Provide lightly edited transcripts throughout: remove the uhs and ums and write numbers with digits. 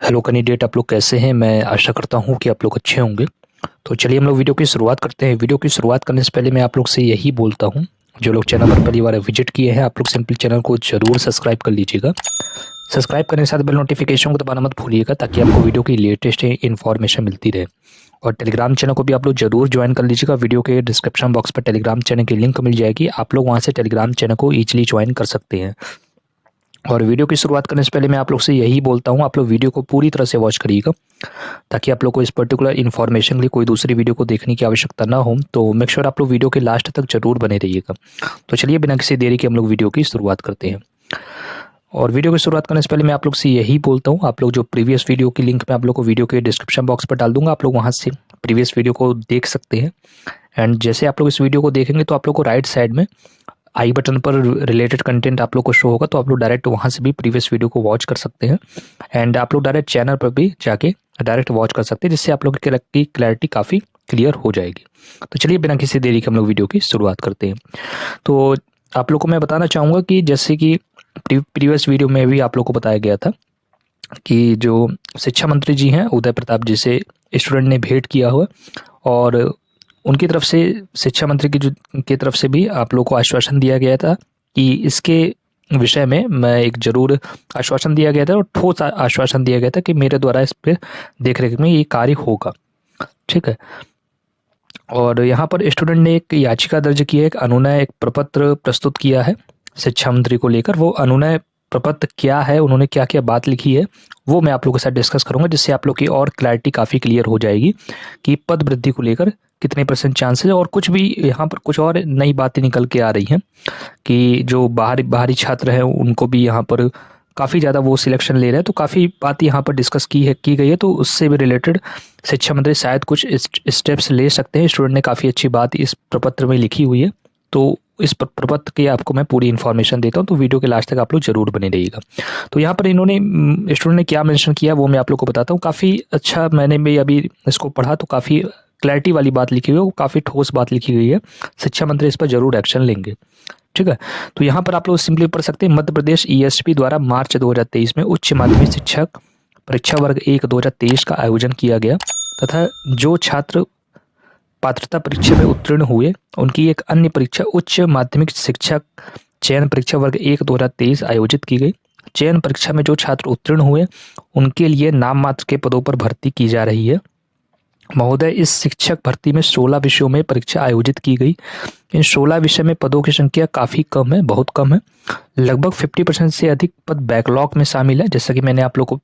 Hello candidate, आप लोग कैसे हैं। मैं आशा करता हूं कि आप लोग अच्छे होंगे। तो चलिए हम लोग वीडियो की शुरुआत करते हैं। वीडियो की शुरुआत करने से पहले मैं आप लोग से यही बोलता हूं, जो लोग चैनल पर पहली बार विजिट किए हैं आप लोग सिंपली चैनल को जरूर सब्सक्राइब कर लीजिएगा। सब्सक्राइब करने के साथ बेल नोटिफिकेशन को दबाना मत भूलिएगा, ताकि आपको वीडियो की लेटेस्ट इन्फॉर्मेशन मिलती रहे। और टेलीग्राम चैनल को भी आप लोग जरूर ज्वाइन कर लीजिएगा। वीडियो के डिस्क्रिप्शन बॉक्स पर टेलीग्राम चैनल की लिंक मिल जाएगी, आप लोग वहाँ से टेलीग्राम चैनल को ईजिली ज्वाइन कर सकते हैं। और वीडियो की शुरुआत करने से पहले मैं आप लोग से यही बोलता हूँ, आप लोग वीडियो को पूरी तरह से वॉच करिएगा, ताकि आप लोग को इस पर्टिकुलर इन्फॉर्मेशन के लिए कोई दूसरी वीडियो को देखने की आवश्यकता ना हो। तो मेक श्योर आप लोग वीडियो के लास्ट तक जरूर बने रहिएगा। तो चलिए बिना किसी देरी के हम लोग वीडियो की शुरुआत करते हैं। और वीडियो की शुरुआत करने से पहले मैं आप लोग से यही बोलता हूँ, आप लोग जो प्रीवियस वीडियो की लिंक मैं आप लोग को वीडियो के डिस्क्रिप्शन बॉक्स पर डाल दूंगा, आप लोग वहाँ से प्रीवियस वीडियो को देख सकते हैं। एंड जैसे आप लोग इस वीडियो को देखेंगे तो आप लोग को राइट साइड में आई बटन पर रिलेटेड कंटेंट आप लोग को शो होगा, तो आप लोग डायरेक्ट वहाँ से भी प्रीवियस वीडियो को वॉच कर सकते हैं। एंड आप लोग डायरेक्ट चैनल पर भी जाके डायरेक्ट वॉच कर सकते हैं, जिससे आप लोग की क्लैरिटी काफ़ी क्लियर हो जाएगी। तो चलिए बिना किसी देरी के हम लोग वीडियो की शुरुआत करते हैं। तो आप लोग को मैं बताना चाहूँगा कि जैसे कि प्रीवियस वीडियो में भी आप लोग को बताया गया था कि जो शिक्षा मंत्री जी हैं उदय प्रताप जी से स्टूडेंट ने भेंट किया हुआ, और उनकी तरफ से शिक्षा मंत्री की तरफ से भी आप लोग को आश्वासन दिया गया था कि इसके विषय में मैं एक जरूर आश्वासन दिया गया था, और ठोस आश्वासन दिया गया था कि मेरे द्वारा इस पर देखरेख में ये कार्य होगा। ठीक है। और यहाँ पर स्टूडेंट ने एक याचिका दर्ज की है, एक अनुनय एक प्रपत्र प्रस्तुत किया है शिक्षा मंत्री को लेकर। वो अनुनय प्रपत्र क्या है, उन्होंने क्या क्या बात लिखी है, वो मैं आप लोगों के साथ डिस्कस करूंगा, जिससे आप लोग की और क्लैरिटी काफ़ी क्लियर हो जाएगी कि पद वृद्धि को लेकर कितने % चांसेस है। और कुछ भी यहाँ पर कुछ और नई बातें निकल के आ रही हैं कि जो बाहरी छात्र हैं उनको भी यहाँ पर काफ़ी ज़्यादा वो सिलेक्शन ले रहे हैं। तो काफ़ी बात यहाँ पर डिस्कस की गई है, तो उससे भी रिलेटेड शिक्षा मंत्री शायद कुछ स्टेप्स ले सकते हैं। स्टूडेंट ने काफ़ी अच्छी बात इस प्रपत्र में लिखी हुई है, तो इस प्रपत्र की आपको मैं पूरी इन्फॉर्मेशन देता हूं, तो वीडियो के लास्ट तक आप लोग जरूर बने रहिएगा। तो यहाँ पर इन्होंने स्टूडेंट ने क्या मेंशन किया वो मैं आप लोग को बताता हूँ। काफ़ी अच्छा, मैंने भी अभी इसको पढ़ा तो काफ़ी क्लैरिटी वाली बात लिखी हुई है, काफ़ी ठोस बात लिखी गई है। शिक्षा मंत्री इस पर जरूर एक्शन लेंगे। ठीक है। तो यहाँ पर आप लोग सिंपली पढ़ सकते हैं, मध्य प्रदेश ईएसपी द्वारा मार्च 2023 में उच्च माध्यमिक शिक्षक परीक्षा वर्ग 1 2023 का आयोजन किया गया, तथा जो छात्र पात्रता परीक्षा में उत्तीर्ण हुए उनकी एक अन्य परीक्षा उच्च माध्यमिक शिक्षक चयन परीक्षा वर्ग 1 2023 आयोजित की गई। चयन परीक्षा में जो छात्र उत्तीर्ण हुए उनके लिए नाम मात्र के पदों पर भर्ती की जा रही है। महोदय, इस शिक्षक भर्ती में 16 विषयों में परीक्षा आयोजित की गई। इन 16 विषय में पदों की संख्या काफ़ी कम है, बहुत कम है। लगभग 50% से अधिक पद बैकलॉग में शामिल है, जैसा कि मैंने आप लोग को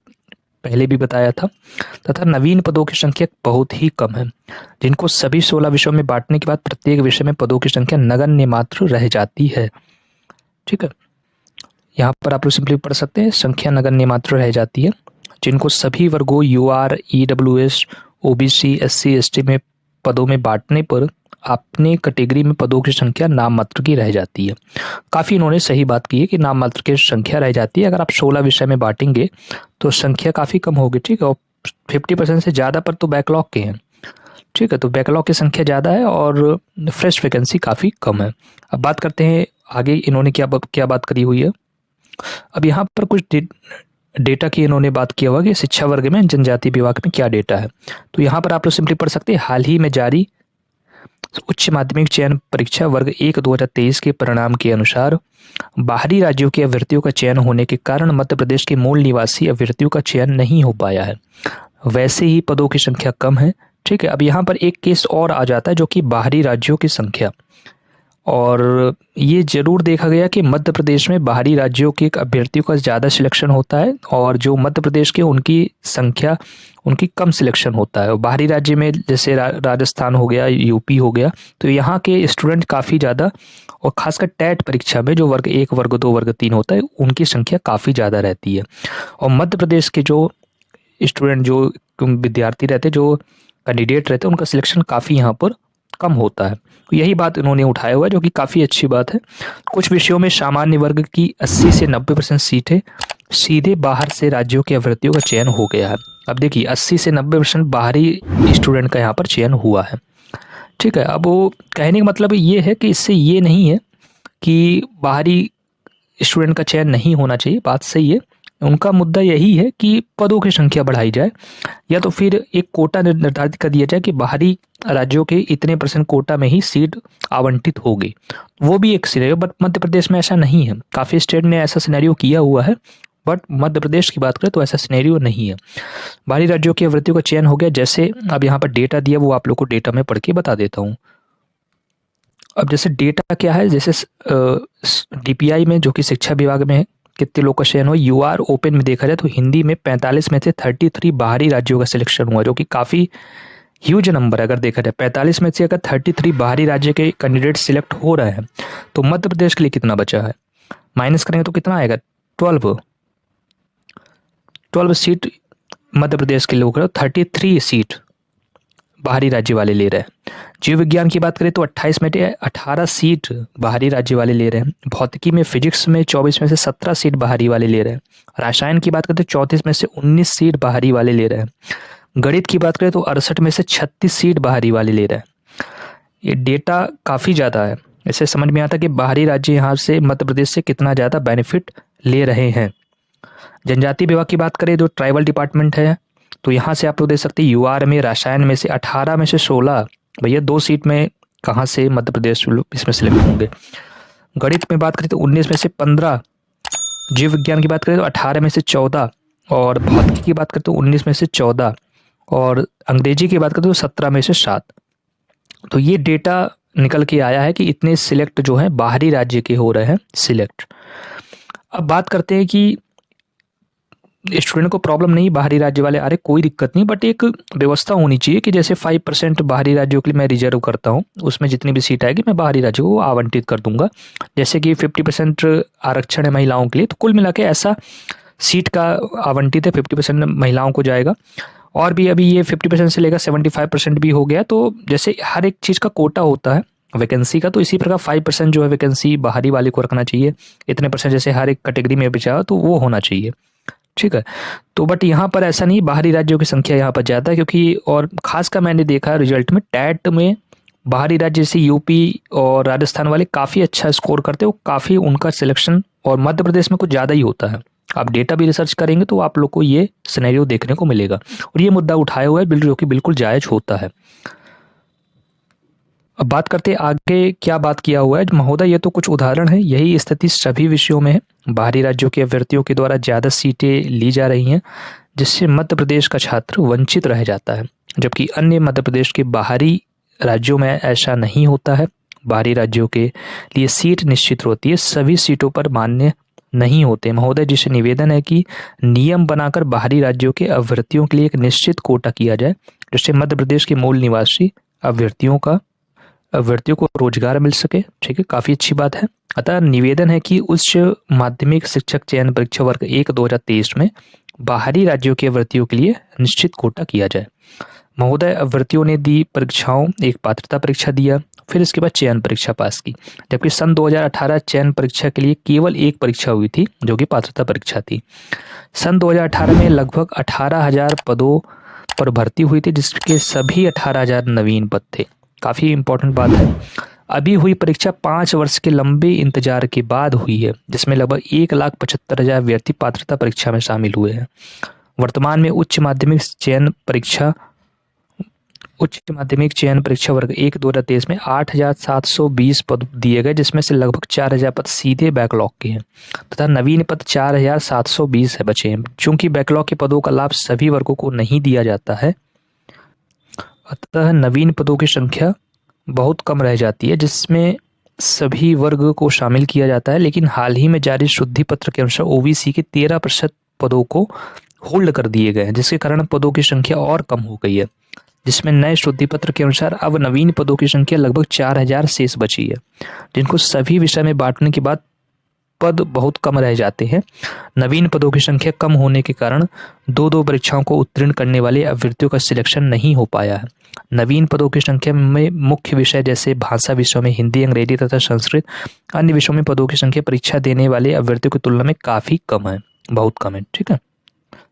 पहले भी बताया था। तथा नवीन पदों की संख्या बहुत ही कम है, जिनको सभी 16 विषयों में बांटने के बाद प्रत्येक विषय में पदों की संख्या नगण्य मात्र रह जाती है। ठीक है। यहाँ पर आप लोग सिंपली पढ़ सकते हैं, संख्या नगण्य मात्र रह जाती है, जिनको सभी वर्गों UR, EWS, OBC, SC, ST में पदों में बांटने पर अपने कैटेगरी में पदों की संख्या नाम मात्र की रह जाती है। काफ़ी इन्होंने सही बात की है कि नाम मात्र की संख्या रह जाती है। अगर आप 16 विषय में बांटेंगे तो संख्या काफ़ी कम होगी। ठीक है। और 50% से ज़्यादा पर तो बैकलॉग के हैं। ठीक है। तो बैकलॉग की संख्या ज़्यादा है और फ्रेश वैकेंसी काफ़ी कम है। अब बात करते हैं आगे इन्होंने क्या बात करी हुई है। अब यहाँ पर कुछ डेटा की इन्होंने बात किया हुआ कि शिक्षा वर्ग में जनजाति विभाग में क्या डेटा है। तो यहाँ पर आप लोग सिंपली पढ़ सकते हैं, हाल ही में जारी उच्च माध्यमिक चयन परीक्षा वर्ग 1 2023 के परिणाम के अनुसार बाहरी राज्यों के अभ्यर्थियों का चयन होने के कारण मध्य प्रदेश के मूल निवासी अभ्यर्थियों का चयन नहीं हो पाया है। वैसे ही पदों की संख्या कम है। ठीक है। अब यहाँ पर एक केस और आ जाता है, जो कि बाहरी राज्यों की संख्या, और ये जरूर देखा गया कि मध्य प्रदेश में बाहरी राज्यों के अभ्यर्थियों का ज़्यादा सिलेक्शन होता है, और जो मध्य प्रदेश के उनकी संख्या उनकी कम सिलेक्शन होता है। और बाहरी राज्य में जैसे राजस्थान हो गया, यूपी हो गया, तो यहाँ के स्टूडेंट काफ़ी ज़्यादा, और खासकर टेट परीक्षा में जो वर्ग 1, वर्ग 2, वर्ग 3 होता है उनकी संख्या काफ़ी ज़्यादा रहती है। और मध्य प्रदेश के जो स्टूडेंट, जो विद्यार्थी रहते, जो कैंडिडेट रहते हैं, उनका सिलेक्शन काफ़ी यहाँ पर कम होता है। तो यही बात इन्होंने उठाया हुआ है, जो कि काफ़ी अच्छी बात है। कुछ विषयों में सामान्य वर्ग की 80 से 90% सीटें सीधे बाहर से राज्यों के अभ्यर्थियों का चयन हो गया है। अब देखिए 80 से 90% बाहरी स्टूडेंट का यहाँ पर चयन हुआ है। ठीक है। अब वो कहने का मतलब ये है कि इससे ये नहीं है कि बाहरी स्टूडेंट का चयन नहीं होना चाहिए, बात सही है, उनका मुद्दा यही है कि पदों की संख्या बढ़ाई जाए, या तो फिर एक कोटा निर्धारित कर दिया जाए कि बाहरी राज्यों के इतने % कोटा में ही सीट आवंटित होगी। वो भी एक सिनेरियो, बट मध्य प्रदेश में ऐसा नहीं है। काफ़ी स्टेट ने ऐसा सिनेरियो किया हुआ है, बट मध्य प्रदेश की बात करें तो ऐसा सिनेरियो नहीं है। बाहरी राज्यों की आवृत्तियों का चयन हो गया। जैसे अब यहाँ पर डेटा दिया, वो आप लोग को डेटा में पढ़ के बता देता हूँ। अब जैसे डेटा क्या है, जैसे DPI में जो कि शिक्षा विभाग में है, कितने लोग का चयन हुआ। UR ओपन में देखा जाए तो हिंदी में 45 में से 33 बाहरी राज्यों का सिलेक्शन हुआ, जो कि काफ़ी ह्यूज नंबर है। अगर देखा जाए 45 में से अगर 33 बाहरी राज्य के कैंडिडेट सिलेक्ट हो रहे हैं, तो मध्य प्रदेश के लिए कितना बचा है, माइनस करेंगे तो कितना आएगा, 12 सीट मध्य प्रदेश के लोग, 33 सीट बाहरी राज्य वाले ले रहे हैं। जीव विज्ञान की बात करें तो 28 में 18 सीट बाहरी राज्य वाले ले रहे हैं। भौतिकी में, फिजिक्स में 24 में से 17 सीट बाहरी वाले ले रहे हैं। रसायन की बात करें तो 34 में से 19 सीट बाहरी वाले ले रहे हैं। गणित की बात करें तो 68 में से 36 सीट बाहरी वाले ले रहे हैं। ये डेटा काफ़ी ज़्यादा है। इससे समझ में आता है कि बाहरी राज्य यहाँ से मध्य प्रदेश से कितना ज़्यादा बेनिफिट ले रहे हैं। जनजाति विभाग की बात करें, जो ट्राइबल डिपार्टमेंट है, तो यहाँ से आप लोग देख सकते हैं UR में, रसायन में से 18 में से 16, भैया 2 सीट में कहाँ से मध्य प्रदेश इसमें सिलेक्ट होंगे। गणित में बात करें तो 19 में से 15, जीव विज्ञान की बात करें तो 18 में से 14, और भौतिकी की बात करें तो 19 में से 14, और अंग्रेजी की बात करें तो 17 में से 7। तो ये डेटा निकल के आया है कि इतने सिलेक्ट जो है बाहरी राज्य के हो रहे हैं सिलेक्ट। अब बात करते हैं कि स्टूडेंट को प्रॉब्लम नहीं, बाहरी राज्य वाले आ रहे, कोई दिक्कत नहीं, बट एक व्यवस्था होनी चाहिए कि जैसे 5% बाहरी राज्यों के लिए मैं रिजर्व करता हूँ, उसमें जितनी भी सीट आएगी मैं बाहरी राज्यों को आवंटित कर दूंगा। जैसे कि 50% आरक्षण है महिलाओं के लिए, तो कुल मिला के ऐसा सीट का आवंटित है, 50% महिलाओं को जाएगा। और भी अभी ये 50% से लेकर 75% भी हो गया। तो जैसे हर एक चीज़ का कोटा होता है वैकेंसी का, तो इसी प्रकार 5% जो है वैकेंसी बाहरी वाले को रखना चाहिए। इतने % जैसे हर एक कैटेगरी में बचा तो वो होना चाहिए, ठीक है। तो बट यहाँ पर ऐसा नहीं, बाहरी राज्यों की संख्या यहाँ पर ज़्यादा है, क्योंकि और खासकर मैंने देखा रिजल्ट में टैट में बाहरी राज्य जैसे UP और राजस्थान वाले काफ़ी अच्छा स्कोर करते हो, काफ़ी उनका सिलेक्शन, और मध्य प्रदेश में कुछ ज़्यादा ही होता है। आप डेटा भी रिसर्च करेंगे तो आप लोग को ये सिनेरियो देखने को मिलेगा, और ये मुद्दा उठाया हुआ है जो कि बिल्कुल जायज़ होता है। अब बात करते हैं आगे क्या बात किया हुआ है महोदय। ये तो कुछ उदाहरण है, यही स्थिति सभी विषयों में है। बाहरी राज्यों के अभ्यर्थियों के द्वारा ज़्यादा सीटें ली जा रही हैं, जिससे मध्य प्रदेश का छात्र वंचित रह जाता है, जबकि अन्य मध्य प्रदेश के बाहरी राज्यों में ऐसा नहीं होता है। बाहरी राज्यों के लिए सीट निश्चित होती है, सभी सीटों पर मान्य नहीं होते महोदय। जिससे निवेदन है कि नियम बनाकर बाहरी राज्यों के अभ्यर्थियों के लिए एक निश्चित कोटा किया जाए, जिससे मध्य प्रदेश के मूल निवासी अभ्यर्थियों को रोजगार मिल सके, ठीक है, काफ़ी अच्छी बात है। अतः निवेदन है कि उच्च माध्यमिक शिक्षक चयन परीक्षा वर्ग 1 2023 में बाहरी राज्यों के अभ्यर्थियों के लिए निश्चित कोटा किया जाए महोदय। अभ्यर्थियों ने दी परीक्षाओं, एक पात्रता परीक्षा दिया, फिर इसके बाद चयन परीक्षा पास की, जबकि सन 2018 चयन परीक्षा के लिए केवल एक परीक्षा हुई थी, जो कि पात्रता परीक्षा थी। सन 2018 में लगभग 18,000 पदों पर भर्ती हुई थी, जिसके सभी 18,000 नवीन पद थे। काफ़ी इंपॉर्टेंट बात है। अभी हुई परीक्षा 5 वर्ष के लंबे इंतजार के बाद हुई है, जिसमें लगभग 1,75,000 अभ्यर्थी पात्रता परीक्षा में शामिल हुए हैं। वर्तमान में उच्च माध्यमिक चयन परीक्षा वर्ग 1 2023 में 8,720 पद दिए गए, जिसमें से लगभग 4,000 पद सीधे बैकलॉग के हैं तथा नवीन पद 4,720 है बचे हैं। चूंकि बैकलॉग के पदों का लाभ सभी वर्गों को नहीं दिया जाता है, अतः नवीन पदों की संख्या बहुत कम रह जाती है, जिसमें सभी वर्ग को शामिल किया जाता है। लेकिन हाल ही में जारी शुद्धि पत्र के अनुसार OBC के 13% पदों को होल्ड कर दिए गए हैं, जिसके कारण पदों की संख्या और कम हो गई है, जिसमें नए शुद्धि पत्र के अनुसार अब नवीन पदों की संख्या लगभग 4,000 शेष बची है, जिनको सभी विषय में बांटने के बाद पद बहुत कम रह जाते हैं। नवीन पदों की संख्या कम होने के कारण 2-2 परीक्षाओं को उत्तीर्ण करने वाले अभ्यर्थियों का सिलेक्शन नहीं हो पाया है। नवीन पदों की संख्या में मुख्य विषय जैसे भाषा विषयों में हिंदी, अंग्रेजी तथा संस्कृत, अन्य विषयों में पदों की संख्या परीक्षा देने वाले अभ्यर्थियों की तुलना में काफ़ी कम है, बहुत कम है, ठीक है।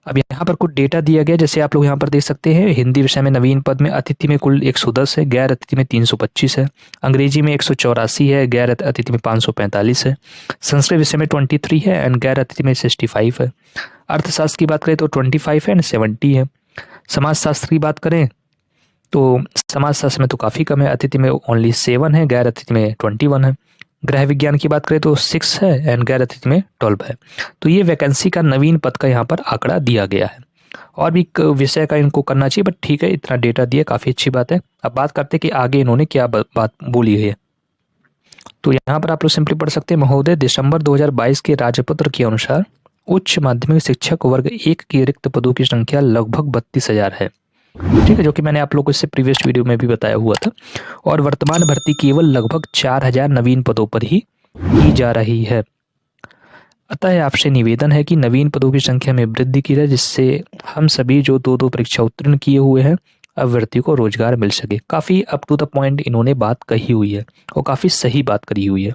अब यहाँ पर कुछ डेटा दिया गया, जैसे आप लोग यहाँ पर देख सकते हैं। हिंदी विषय में नवीन पद में अतिथि में कुल 110 है, गैर अतिथि में 325 है, अंग्रेजी में 184 है, गैर अतिथि में 545 है, संस्कृत विषय में 23 है एंड गैर अतिथि में 65 है, अर्थशास्त्र की बात करें तो 25 है एंड 70 है। समाजशास्त्र की बात करें तो समाजशास्त्र में तो काफ़ी कम है, अतिथि में ओनली 7 है, गैर अतिथि में 21 है। गृह विज्ञान की बात करें तो 6 है एंड गैर अतिथि में 12 है। तो ये वैकेंसी का नवीन पद का यहाँ पर आंकड़ा दिया गया है। और भी विषय का इनको करना चाहिए, बट ठीक है, इतना डेटा दिया, काफ़ी अच्छी बात है। अब बात करते हैं कि आगे इन्होंने क्या बात बोली है। तो यहाँ पर आप लोग सिंपली पढ़ सकते हैं, महोदय दिसंबर 2022 के राजपत्र के अनुसार उच्च माध्यमिक शिक्षक वर्ग 1 के रिक्त पदों की संख्या लगभग 32,000 है। ठीक है, जो कि मैंने आप लोगों को इससे प्रीवियस वीडियो में भी बताया हुआ था। और वर्तमान भर्ती केवल लगभग 4,000 नवीन पदों पर ही की जा रही है। अतः आपसे निवेदन है कि नवीन पदों की संख्या में वृद्धि की जाए, जिससे हम सभी जो दो परीक्षा उत्तीर्ण किए हुए हैं अभ्यर्थी को रोजगार मिल सके। काफ़ी अप टू द पॉइंट इन्होंने बात कही हुई है और काफ़ी सही बात करी हुई है।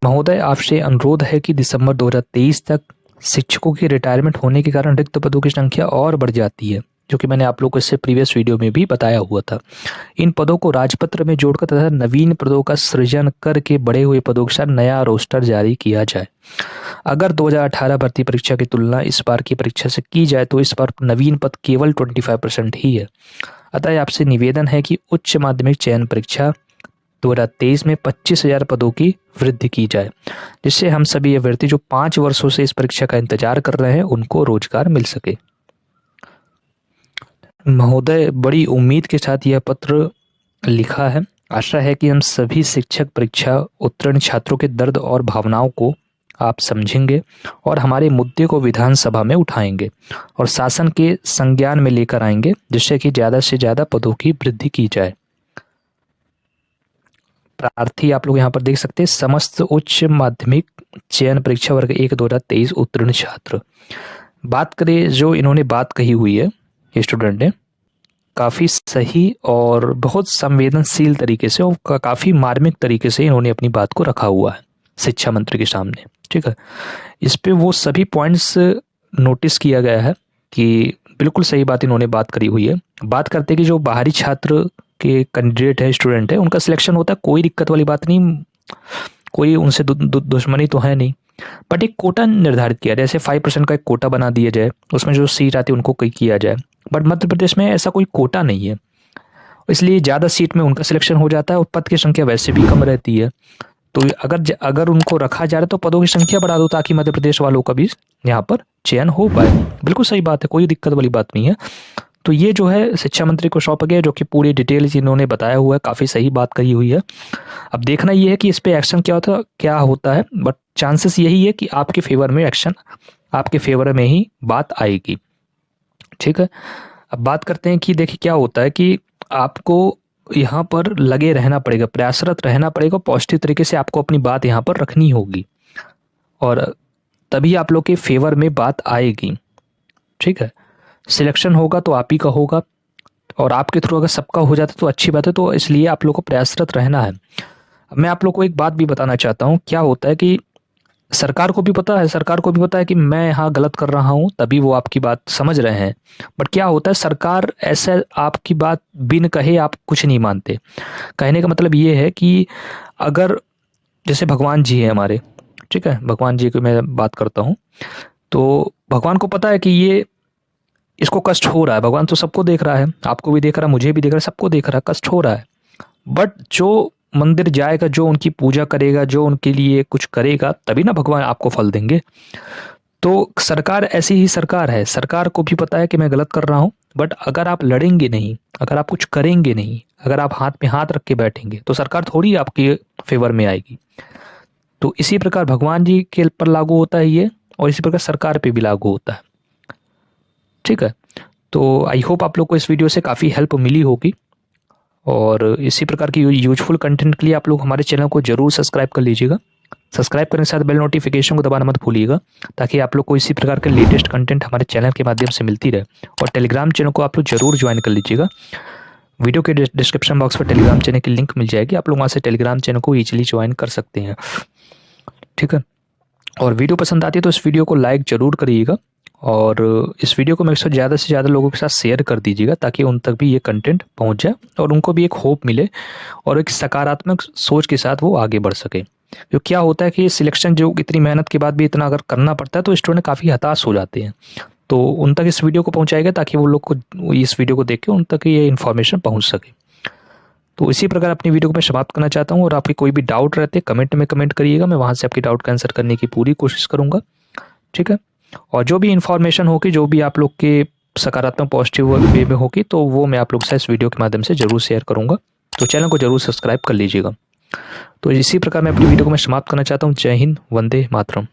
महोदय आपसे अनुरोध है कि दिसंबर 2023 तक शिक्षकों की रिटायरमेंट होने के कारण रिक्त पदों की संख्या और बढ़ जाती है, जो कि मैंने आप लोगों को इससे प्रीवियस वीडियो में भी बताया हुआ था। इन पदों को राजपत्र में जोड़कर तथा नवीन पदों का सृजन करके बड़े हुए पदों के साथ नया रोस्टर जारी किया जाए। अगर 2018 भर्ती परीक्षा की तुलना इस बार की परीक्षा से की जाए तो इस बार नवीन पद केवल 25% ही है। अतः आपसे निवेदन है कि उच्च माध्यमिक चयन परीक्षा 2023 में 25,000 पदों की वृद्धि की जाए, जिससे हम सभी अभ्यर्थी जो 5 वर्षों से इस परीक्षा का इंतजार कर रहे हैं उनको रोजगार मिल सके। महोदय बड़ी उम्मीद के साथ यह पत्र लिखा है। आशा है कि हम सभी शिक्षक परीक्षा उत्तीर्ण छात्रों के दर्द और भावनाओं को आप समझेंगे और हमारे मुद्दे को विधानसभा में उठाएंगे और शासन के संज्ञान में लेकर आएंगे, जिससे कि ज़्यादा से ज़्यादा पदों की वृद्धि की जाए। प्रार्थी आप लोग यहाँ पर देख सकते हैं, समस्त उच्च माध्यमिक चयन परीक्षा वर्ग 1 2023 उत्तीर्ण छात्र। बात करें जो इन्होंने बात कही हुई है स्टूडेंट ने, काफ़ी सही और बहुत संवेदनशील तरीके से और काफ़ी मार्मिक तरीके से इन्होंने अपनी बात को रखा हुआ है शिक्षा मंत्री के सामने। ठीक है, इस पे वो सभी पॉइंट्स नोटिस किया गया है कि बिल्कुल सही बात इन्होंने बात करी हुई है। बात करते कि जो बाहरी छात्र के कैंडिडेट है, स्टूडेंट है, उनका सिलेक्शन होता है, कोई दिक्कत वाली बात नहीं, कोई उनसे दुश्मनी तो है नहीं, बट एक कोटा निर्धारित किया जाए, जैसे 5% का एक कोटा बना दिया जाए, उसमें जो सीट आती है उनको कई किया जाए। बट मध्य प्रदेश में ऐसा कोई कोटा नहीं है, इसलिए ज़्यादा सीट में उनका सिलेक्शन हो जाता है और पद की संख्या वैसे भी कम रहती है। तो अगर उनको रखा जा रहा है तो पदों की संख्या बढ़ा दो, ताकि मध्य प्रदेश वालों का भी यहाँ पर चयन हो पाए। बिल्कुल सही बात है, कोई दिक्कत वाली बात नहीं है। तो ये जो है शिक्षा मंत्री को सौंपा गया, जो कि पूरी डिटेल इन्होंने बताया हुआ है, काफ़ी सही बात कही हुई है। अब देखना ये है कि इस पे एक्शन क्या होता है, बट चांसेस यही है कि आपके फेवर में एक्शन, आपके फेवर में ही बात आएगी। ठीक है, अब बात करते हैं कि देखिए क्या होता है कि आपको यहाँ पर लगे रहना पड़ेगा, प्रयासरत रहना पड़ेगा, पॉजिटिव तरीके से आपको अपनी बात यहाँ पर रखनी होगी और तभी आप लोग के फेवर में बात आएगी। ठीक है, सिलेक्शन होगा तो आप ही का होगा और आपके थ्रू अगर सबका हो जाता तो अच्छी बात है। तो इसलिए आप लोग को प्रयासरत रहना है। मैं आप लोग को एक बात भी बताना चाहता हूँ, क्या होता है कि सरकार को भी पता है कि मैं यहाँ गलत कर रहा हूँ, तभी वो आपकी बात समझ रहे हैं। बट क्या होता है, सरकार ऐसे आपकी बात बिन कहे आप कुछ नहीं मानते। कहने का मतलब ये है कि अगर जैसे भगवान जी है हमारे, ठीक है, भगवान जी की मैं बात करता हूँ, तो भगवान को पता है कि ये इसको कष्ट हो रहा है। भगवान तो सबको देख रहा है, आपको भी देख रहा है, मुझे भी देख रहा है, सबको देख रहा है, कष्ट हो रहा है। बट जो मंदिर जाएगा, जो उनकी पूजा करेगा, जो उनके लिए कुछ करेगा, तभी ना भगवान आपको फल देंगे। तो सरकार ऐसी ही सरकार है, सरकार को भी पता है कि मैं गलत कर रहा हूँ, बट अगर आप लड़ेंगे नहीं, अगर आप कुछ करेंगे नहीं, अगर आप हाथ पे हाथ रख के बैठेंगे तो सरकार थोड़ी आपके फेवर में आएगी। तो इसी प्रकार भगवान जी के पर लागू होता है ये, और इसी प्रकार सरकार पे भी लागू होता है। ठीक है, तो आई होप आप लोग को इस वीडियो से काफ़ी हेल्प मिली होगी और इसी प्रकार की यूजफुल कंटेंट के लिए आप लोग हमारे चैनल को जरूर सब्सक्राइब कर लीजिएगा। सब्सक्राइब करने के साथ बेल नोटिफिकेशन को दबाना मत भूलिएगा, ताकि आप लोग को इसी प्रकार के लेटेस्ट कंटेंट हमारे चैनल के माध्यम से मिलती रहे। और टेलीग्राम चैनल को आप लोग जरूर ज्वाइन कर लीजिएगा। वीडियो के डिस्क्रिप्शन बॉक्स पर टेलीग्राम चैनल की लिंक मिल जाएगी, आप लोग वहाँ से टेलीग्राम चैनल को ईजिली ज्वाइन कर सकते हैं। ठीक है, और वीडियो पसंद आती है तो इस वीडियो को लाइक ज़रूर करिएगा और इस वीडियो को मेरे से ज़्यादा लोगों के साथ शेयर कर दीजिएगा, ताकि उन तक भी ये कंटेंट पहुंच जाए और उनको भी एक होप मिले और एक सकारात्मक सोच के साथ वो आगे बढ़ सके। क्योंकि क्या होता है कि सिलेक्शन जो इतनी मेहनत के बाद भी इतना अगर करना पड़ता है तो स्टूडेंट काफ़ी हताश हो जाते हैं। तो उन तक इस वीडियो को पहुँचाएगा ताकि वो लोग को इस वीडियो को देख के उन तक ये इन्फॉर्मेशन पहुँच सके। तो इसी प्रकार अपनी वीडियो को मैं समाप्त करना चाहता हूँ और आपके कोई भी डाउट रहते कमेंट में कमेंट करिएगा, मैं वहाँ से आपके डाउट का आंसर करने की पूरी कोशिश करूँगा। ठीक है? और जो भी इन्फॉर्मेशन होगी, जो भी आप लोग के सकारात्मक पॉजिटिव वे में होगी, तो वो मैं आप लोग से इस वीडियो के माध्यम से ज़रूर शेयर करूँगा। तो चैनल को ज़रूर सब्सक्राइब कर लीजिएगा। तो इसी प्रकार मैं अपनी वीडियो को मैं समाप्त करना चाहता हूँ। जय हिंद, वंदे मातरम।